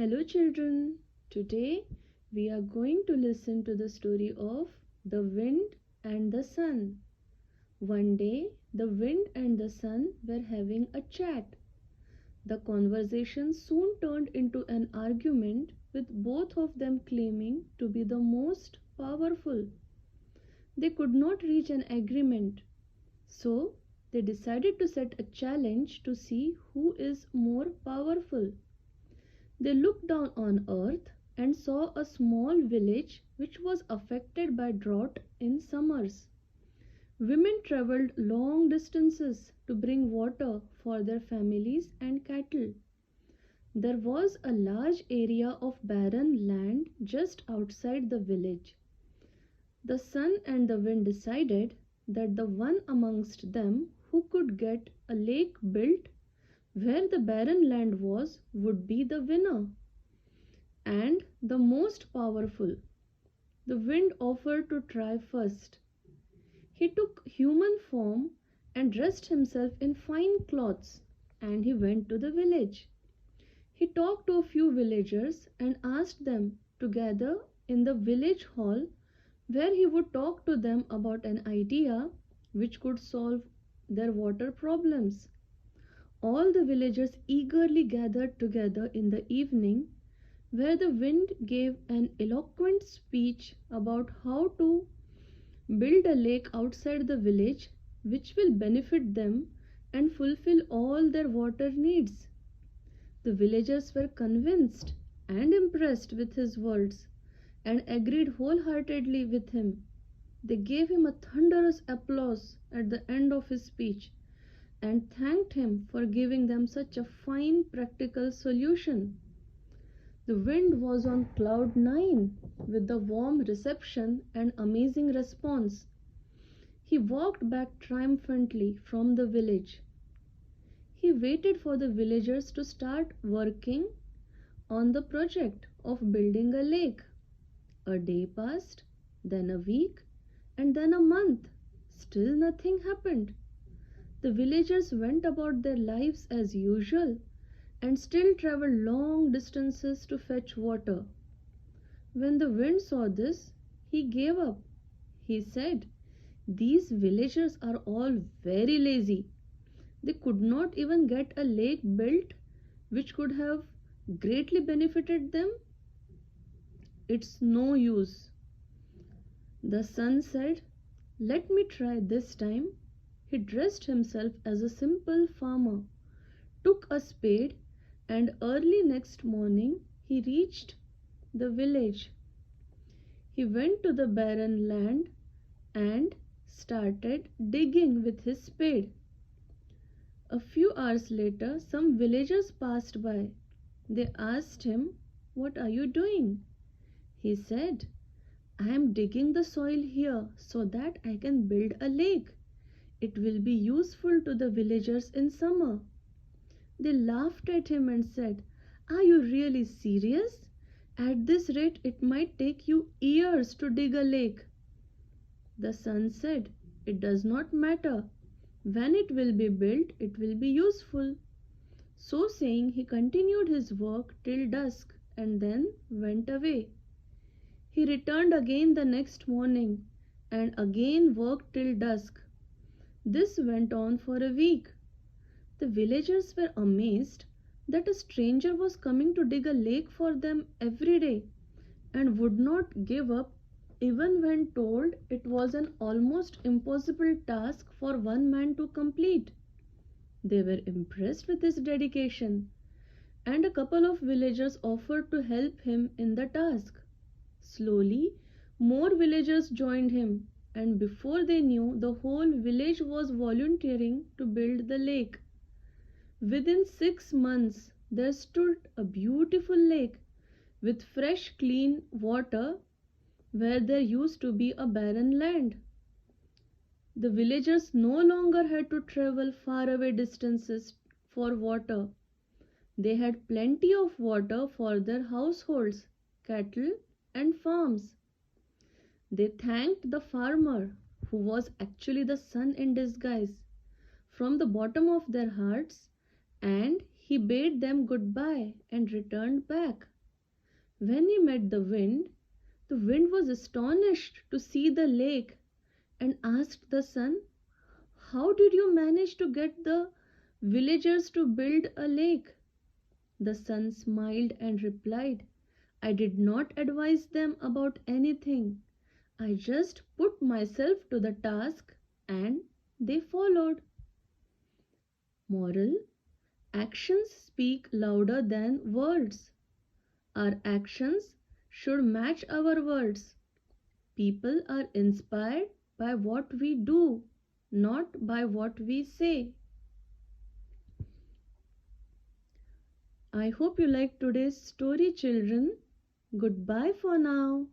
Hello, children. Today we are going to listen to the story of the wind and the sun. One day, the wind and the sun were having a chat. The conversation soon turned into an argument with both of them claiming to be the most powerful. They could not reach an agreement, so they decided to set a challenge to see who is more powerful. They looked down on earth and saw a small village which was affected by drought in summers. Women traveled long distances to bring water for their families and cattle. There was a large area of barren land just outside the village. The sun and the wind decided that the one amongst them who could get a lake built where the barren land was would be the winner and the most powerful. The wind offered to try first. He took human form and dressed himself in fine clothes, and he went to the village. He talked to a few villagers and asked them to gather in the village hall where he would talk to them about an idea which could solve their water problems. All the villagers eagerly gathered together in the evening, where the wind gave an eloquent speech about how to build a lake outside the village which will benefit them and fulfill all their water needs. The villagers were convinced and impressed with his words and agreed wholeheartedly with him. They gave him a thunderous applause at the end of his speech and thanked him for giving them such a fine practical solution. The wind was on cloud nine with the warm reception and amazing response. He walked back triumphantly from the village. He waited for the villagers to start working on the project of building a lake. A day passed, then a week, and then a month. Still nothing happened. The villagers went about their lives as usual and still traveled long distances to fetch water. When the wind saw this, he gave up. He said, "These villagers are all very lazy. They could not even get a lake built which could have greatly benefited them. It's no use." The sun said, "Let me try this time." He dressed himself as a simple farmer, took a spade, and early next morning he reached the village. He went to the barren land and started digging with his spade. A few hours later, some villagers passed by. They asked him, "What are you doing?" He said, "I am digging the soil here so that I can build a lake. It will be useful to the villagers in summer." They laughed at him and said, "Are you really serious? At this rate, it might take you years to dig a lake." The sun said, "It does not matter. When it will be built, it will be useful." So saying, he continued his work till dusk and then went away. He returned again the next morning and again worked till dusk. This went on for a week. The villagers were amazed that a stranger was coming to dig a lake for them every day and would not give up even when told it was an almost impossible task for one man to complete. They were impressed with his dedication, and a couple of villagers offered to help him in the task. Slowly, more villagers joined him, and before they knew, the whole village was volunteering to build the lake. Within 6 months, there stood a beautiful lake with fresh, clean water where there used to be a barren land. The villagers no longer had to travel faraway distances for water. They had plenty of water for their households, cattle, and farms. They thanked the farmer, who was actually the sun in disguise, from the bottom of their hearts, and he bade them goodbye and returned back. When he met the wind was astonished to see the lake and asked the sun, "How did you manage to get the villagers to build a lake?" The sun smiled and replied, "I did not advise them about anything. I just put myself to the task and they followed." Moral: actions speak louder than words. Our actions should match our words. People are inspired by what we do, not by what we say. I hope you liked today's story, children. Goodbye for now.